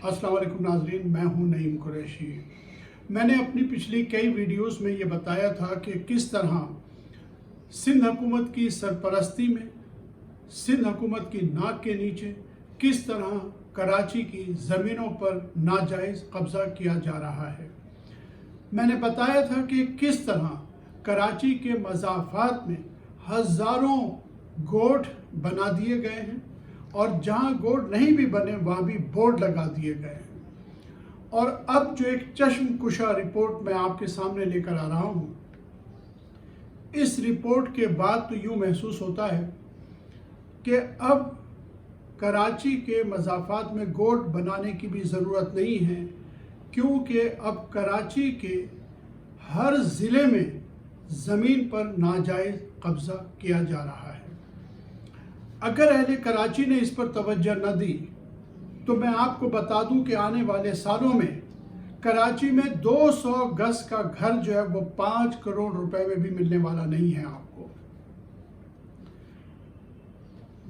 अस्सलाम वालेकुम नाज़रीन, मैं हूं नईम कुरैशी। मैंने अपनी पिछली कई वीडियोस में ये बताया था कि किस तरह सिंध हुकूमत की सरपरस्ती में, सिंध हुकूमत की नाक के नीचे किस तरह कराची की ज़मीनों पर नाजायज़ कब्ज़ा किया जा रहा है। मैंने बताया था कि किस तरह कराची के मज़ाफ़ात में हज़ारों गोठ बना दिए गए हैं और जहां गोठ नहीं भी बने वहां भी बोर्ड लगा दिए गए हैं। और अब जो एक चश्मकुशा रिपोर्ट मैं आपके सामने लेकर आ रहा हूं, इस रिपोर्ट के बाद तो यूं महसूस होता है कि अब कराची के मज़ाफ़ात में गोठ बनाने की भी ज़रूरत नहीं है, क्योंकि अब कराची के हर ज़िले में ज़मीन पर नाजायज़ कब्ज़ा किया जा रहा है। अगर अहले कराची ने इस पर तवज्जो न दी तो मैं आपको बता दूं कि आने वाले सालों में कराची में 200 गज का घर जो है वो 5 करोड़ रुपए में भी मिलने वाला नहीं है आपको।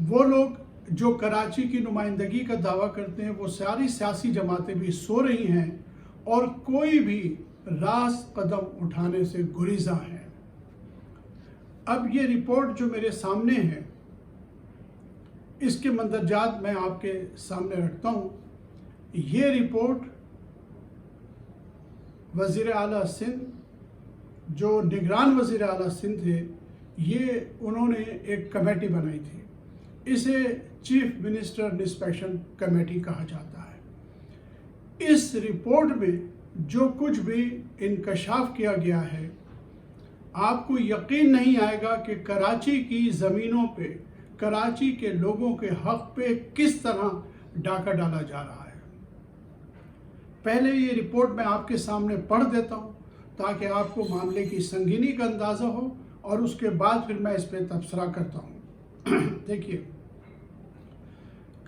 वो लोग जो कराची की नुमाइंदगी का दावा करते हैं, वो सारी सियासी जमातें भी सो रही हैं और कोई भी रास कदम उठाने से गुरीज़ा है। अब ये रिपोर्ट जो मेरे सामने है, इसके मंदरजात मैं आपके सामने रखता हूँ। ये रिपोर्ट वज़ीर आला सिंध जो निगरान वज़ीर आला सिंध थे, ये उन्होंने एक कमेटी बनाई थी। इसे चीफ मिनिस्टर इंस्पेक्शन कमेटी कहा जाता है। इस रिपोर्ट में जो कुछ भी इंकशाफ किया गया है, आपको यकीन नहीं आएगा कि कराची की ज़मीनों पे, कराची के लोगों के हक पे किस तरह डाका डाला जा रहा है। पहले ये रिपोर्ट मैं आपके सामने पढ़ देता हूँ ताकि आपको मामले की संगीनी का अंदाज़ा हो और उसके बाद फिर मैं इस पर तबसरा करता हूँ। देखिए,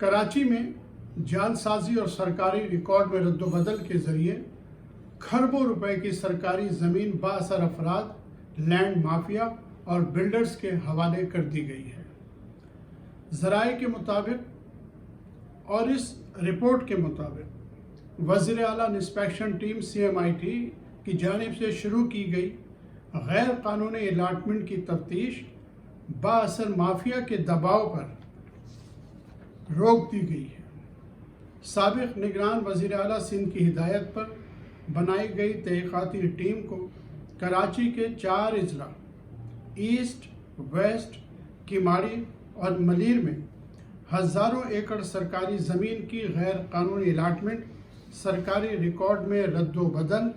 कराची में जालसाजी और सरकारी रिकॉर्ड में रद्दोबदल के ज़रिए खरबों रुपए की सरकारी ज़मीन बाअसर अफराद, लैंड माफिया और बिल्डर्स के हवाले कर दी गई है। ज़राए के मुताबिक और इस रिपोर्ट के मुताबिक वज़ीर आला इंस्पेक्शन टीम CMIT की जानिब से शुरू की गई गैर कानूनी अलाटमेंट की तफ्तीश बाअसर माफिया के दबाव पर रोक दी गई है। साबिक़ निगरान वज़ीर आला सिंध की हिदायत पर बनाई गई तहक़ीक़ाती टीम को कराची के 4 अजला ईस्ट, वेस्ट, किमाड़ी और मलीर में हज़ारों एकड़ सरकारी ज़मीन की गैर कानूनी अलाटमेंट, सरकारी रिकॉर्ड में रद्दोबदल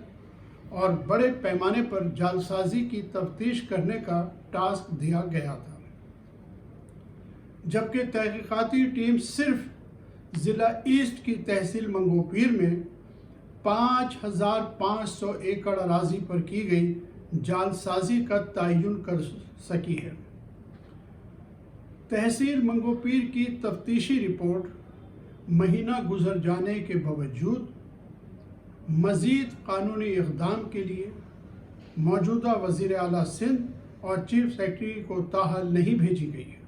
और बड़े पैमाने पर जालसाजी की तफ्तीश करने का टास्क दिया गया था। जबकि तहक़ीक़ाती टीम सिर्फ ज़िला ईस्ट की तहसील मंगोपीर में 5500 एकड़ अराजी पर की गई जालसाजी का तयन कर सकी है। तहसील मंगोपीर की तफ्तीशी रिपोर्ट महीना गुजर जाने के बावजूद मज़ीद कानूनी इक़दाम के लिए मौजूदा वज़ीर आला सिंध और चीफ सेक्रेटरी को ताहाल नहीं भेजी गई है।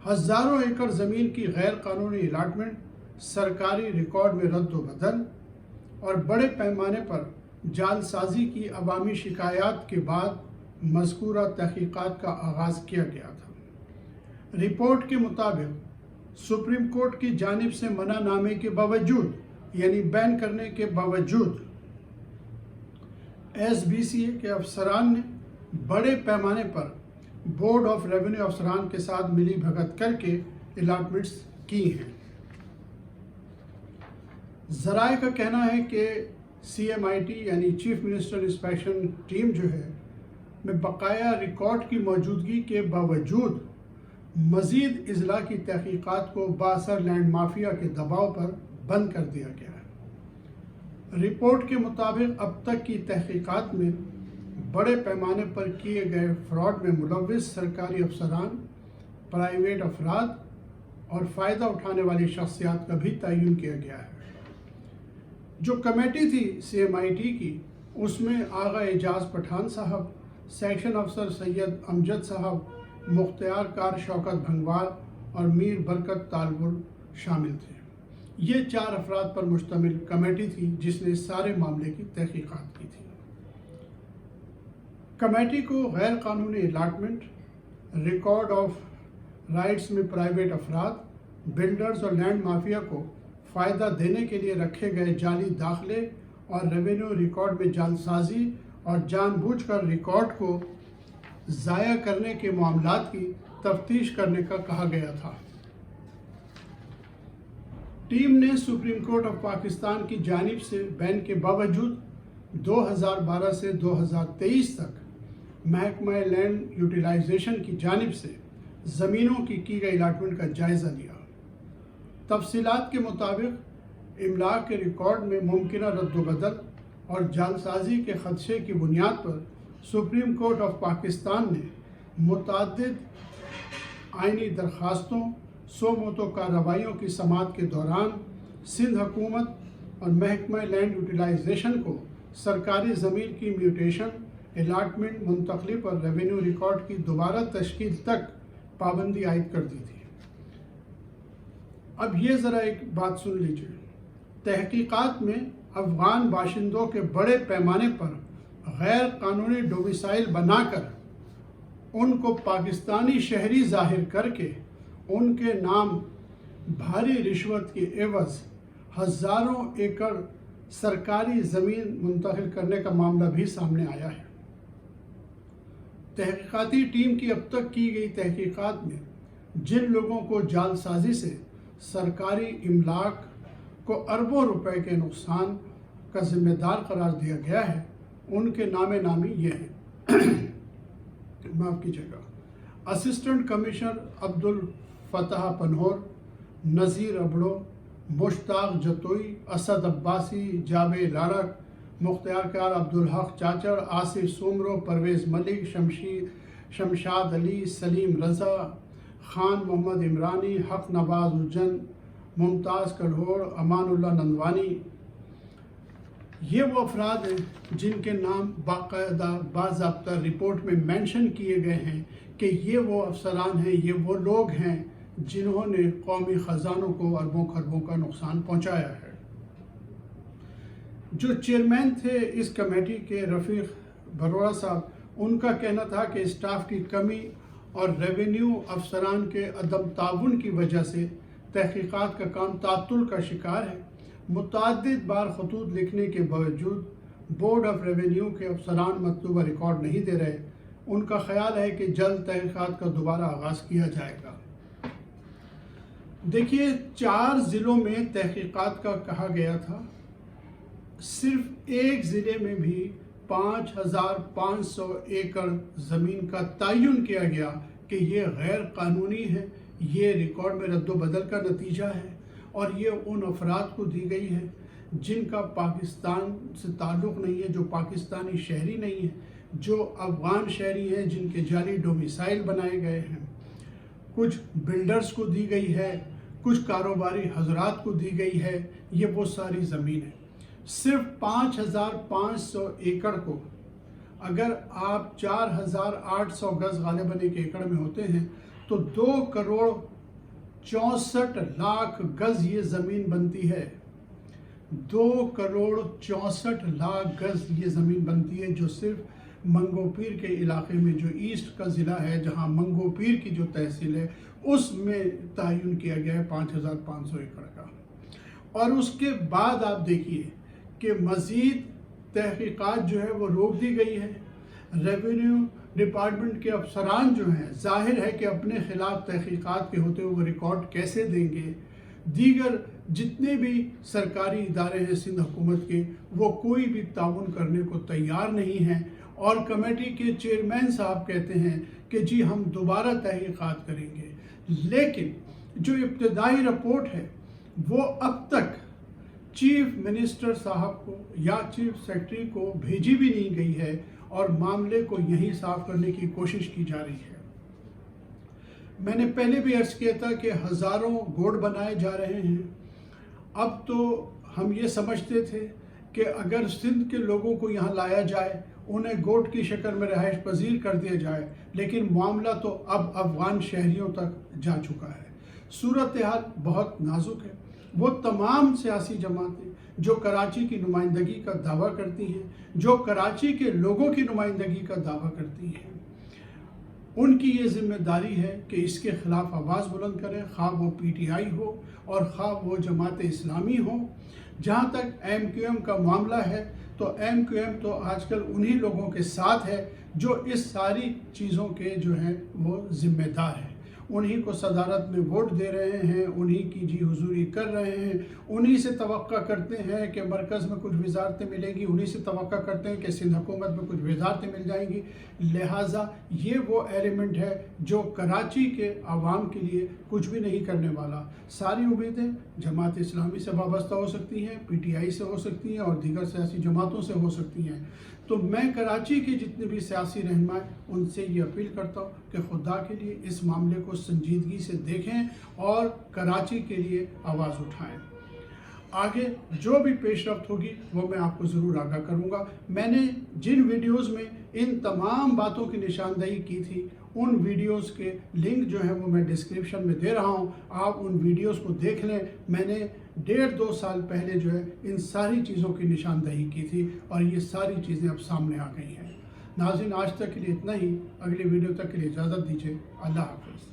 हज़ारों एकड़ ज़मीन की गैर कानूनी अलाटमेंट, सरकारी रिकॉर्ड में रद्दोबदल और बड़े पैमाने पर जालसाजी की अवामी शिकायत के बाद मज़कूरा तहक़ीक़ात का आगाज़ किया गया था। रिपोर्ट के मुताबिक सुप्रीम कोर्ट की जानिब से मनानामे के बावजूद, यानी बैन करने के बावजूद, SBCA के अफसरान ने बड़े पैमाने पर बोर्ड ऑफ रेवेन्यू अफसरान के साथ मिली भगत करके अलाटमेंट्स की हैं। ज़राए का कहना है कि CMIT यानी चीफ मिनिस्टर इंस्पेक्शन टीम जो है में बकाया रिकॉर्ड की मौजूदगी के बावजूद मज़ीद इजला की तहक़ीक़ात को बाअसर लैंड माफिया के दबाव पर बंद कर दिया गया है। रिपोर्ट के मुताबिक अब तक की तहक़ीक़ात में बड़े पैमाने पर किए गए फ्रॉड में मुलव्विस सरकारी अफसरान, प्राइवेट अफराद और फ़ायदा उठाने वाली शख्सियात का भी तयन किया गया है। जो कमेटी थी CMIT की, उसमें आगा एजाज पठान साहब, सेक्शन अफसर सैयद अमजद साहब, मुख्तियार कार शौकत भंगवार और मीर बरकत तालबुल शामिल थे। یہ 4 افراد پر مشتمل کمیٹی تھی جس نے سارے معاملے کی تحقیقات کی تھی۔ کمیٹی کو غیر قانونی الاٹمنٹ، ریکارڈ آف رائٹس میں پرائیویٹ افراد، بلڈرز اور لینڈ مافیا کو فائدہ دینے کے لیے رکھے گئے جعلی داخلے اور ریونیو ریکارڈ میں جعلسازی اور جان بوجھ کر ریکارڈ کو ضائع کرنے کے معاملات کی تفتیش کرنے کا کہا گیا تھا۔ ٹیم نے سپریم کورٹ آف پاکستان کی جانب سے بین کے باوجود 2012 سے 2023 تک محکمہ لینڈ یوٹیلائزیشن کی جانب سے زمینوں کی گئی الاٹمنٹ کا جائزہ لیا۔ تفصیلات کے مطابق املاک کے ریکارڈ میں ممکنہ رد و بدل اور جعلسازی کے خدشے کی بنیاد پر سپریم کورٹ آف پاکستان نے متعدد آئینی درخواستوں، سو کارروائیوں کی سماعت کے دوران سندھ حکومت اور محکمہ لینڈ یوٹیلائزیشن کو سرکاری زمین کی میوٹیشن، الاٹمنٹ، منتقلی پر ریونیو ریکارڈ کی دوبارہ تشکیل تک پابندی عائد کر دی تھی۔ اب یہ ذرا ایک بات سن لیجئے، تحقیقات میں افغان باشندوں کے بڑے پیمانے پر غیر قانونی ڈومیسائل بنا کر ان کو پاکستانی شہری ظاہر کر کے ان کے نام بھاری رشوت کے عوض ہزاروں ایکڑ سرکاری زمین منتقل کرنے کا معاملہ بھی سامنے آیا ہے۔ تحقیقاتی ٹیم کی اب تک کی گئی تحقیقات میں جن لوگوں کو جعلسازی سے سرکاری املاک کو اربوں روپے کے نقصان کا ذمہ دار قرار دیا گیا ہے، ان کے نام نامی یہ ہیں۔ معاف کیجیے گا، اسسٹنٹ کمشنر عبدالفتاح پنہور، نذیر ابڑو، مشتاق جتوئی، اسد عباسی، جابے لاڑک، مختار کار عبدالحق چاچڑ، آصف سومرو، پرویز ملک، شمشاد علی، سلیم رضا، خان محمد عمرانی، حق نواز الجن، ممتاز کڑھوڑ، امان اللہ نندوانی، یہ وہ افراد ہیں جن کے نام باقاعدہ باضابطہ رپورٹ میں مینشن کیے گئے ہیں کہ یہ وہ افسران ہیں، یہ وہ لوگ ہیں جنہوں نے قومی خزانوں کو اربوں خربوں کا نقصان پہنچایا ہے۔ جو چیئرمین تھے اس کمیٹی کے رفیق بروڑا صاحب، ان کا کہنا تھا کہ اسٹاف کی کمی اور ریونیو افسران کے عدم تعاون کی وجہ سے تحقیقات کا کام تعطل کا شکار ہے۔ متعدد بار خطوط لکھنے کے باوجود بورڈ آف ریونیو کے افسران مطلوبہ ریکارڈ نہیں دے رہے۔ ان کا خیال ہے کہ جلد تحقیقات کا دوبارہ آغاز کیا جائے گا۔ دیکھیے، 4 ضلعوں میں تحقیقات کا کہا گیا تھا، صرف ایک ضلع میں بھی 5500 ایکڑ زمین کا تعین کیا گیا کہ یہ غیر قانونی ہے، یہ ریکارڈ میں رد و بدل کا نتیجہ ہے اور یہ ان افراد کو دی گئی ہے جن کا پاکستان سے تعلق نہیں ہے، جو پاکستانی شہری نہیں ہیں، جو افغان شہری ہیں جن کے جعلی ڈومیسائل بنائے گئے ہیں۔ کچھ بلڈرز کو دی گئی ہے، کچھ کاروباری حضرات کو دی گئی ہے، یہ وہ ساری زمین ہے۔ صرف 5500 ایکڑ کو اگر آپ 4800 گز غالباً ایک ایکڑ میں ہوتے ہیں تو 2 کروڑ 64 لاکھ گز یہ زمین بنتی ہے۔ 2 کروڑ 64 لاکھ گز یہ زمین بنتی ہے، جو صرف منگو پیر کے علاقے میں، جو ایسٹ کا ضلع ہے جہاں منگو پیر کی جو تحصیل ہے، اس میں تعین کیا گیا ہے 5500 ایکڑ کا۔ اور اس کے بعد آپ دیکھیے کہ مزید تحقیقات جو ہے وہ روک دی گئی ہے۔ ریونیو ڈپارٹمنٹ کے افسران جو ہیں، ظاہر ہے کہ اپنے خلاف تحقیقات کے ہوتے ہوئے وہ ریکارڈ کیسے دیں گے۔ دیگر جتنے بھی سرکاری ادارے ہیں سندھ حکومت کے، وہ کوئی بھی تعاون کرنے کو تیار نہیں ہیں، اور کمیٹی کے چیئرمین صاحب کہتے ہیں کہ جی ہم دوبارہ تحقیقات کریں گے، لیکن جو ابتدائی رپورٹ ہے وہ اب تک چیف منسٹر صاحب کو یا چیف سیکرٹری کو بھیجی بھی نہیں گئی ہے، اور معاملے کو یہیں صاف کرنے کی کوشش کی جا رہی ہے۔ میں نے پہلے بھی عرض کیا تھا کہ ہزاروں گوڑ بنائے جا رہے ہیں۔ اب تو ہم یہ سمجھتے تھے کہ اگر سندھ کے لوگوں کو یہاں لایا جائے، انہیں گوٹ کی شکل میں رہائش پذیر کر دیا جائے، لیکن معاملہ تو اب افغان شہریوں تک جا چکا ہے۔ صورتحال بہت نازک ہے۔ वो तमाम सियासी जमातें जो कराची की नुमाइंदगी का दावा करती हैं, जो कराची के लोगों की नुमाइंदगी का दावा करती हैं, उनकी ये ज़िम्मेदारी है कि इसके ख़िलाफ़ आवाज़ बुलंद करें, ख़्वाह वो PTI हो और ख़्वाह वो जमात इस्लामी हो। जहाँ तक MQM का मामला है तो MQM तो आजकल उन्हीं लोगों के साथ है जो इस सारी चीज़ों के जो हैं वो ज़िम्मेदार हैं। उन्हीं को सदारत में वोट दे रहे हैं, उन्हीं की जी हुजूरी कर रहे हैं, उन्हीं से तवक्का करते हैं कि मरकज़ में कुछ वजारतें मिलेंगी, उन्हीं से तवक्का करते हैं कि सिंध हुकूमत में कुछ वजारतें मिल जाएंगी। लिहाजा ये वो एलिमेंट है जो कराची के आवाम के लिए कुछ भी नहीं करने वाला। सारी उम्मीदें जमात इस्लामी से वाबस्ता हो सकती हैं, PTI से हो सकती हैं और दीगर सियासी जमातों से हो सकती हैं। तो मैं कराची के जितने भी सियासी रहनुमा उनसे ये अपील करता हूँ कि खुदा के लिए इस मामले को संजीदगी से देखें और कराची के लिए आवाज़ उठाएं। आगे जो भी पेशरफ्त होगी वो मैं आपको ज़रूर आगाह करूँगा। मैंने जिन वीडियोस में इन तमाम बातों की निशानदही की थी उन वीडियोस के लिंक जो है वो मैं डिस्क्रिप्शन में दे रहा हूँ, आप उन वीडियोस को देख लें। मैंने 1.5-2 साल पहले जो है इन सारी चीज़ों की निशानदही की थी और ये सारी चीज़ें अब सामने आ गई हैं। नाज़रीन, आज तक के लिए इतना ही। अगली वीडियो तक के लिए इजाज़त दीजिए। अल्लाह हाफ़िज़।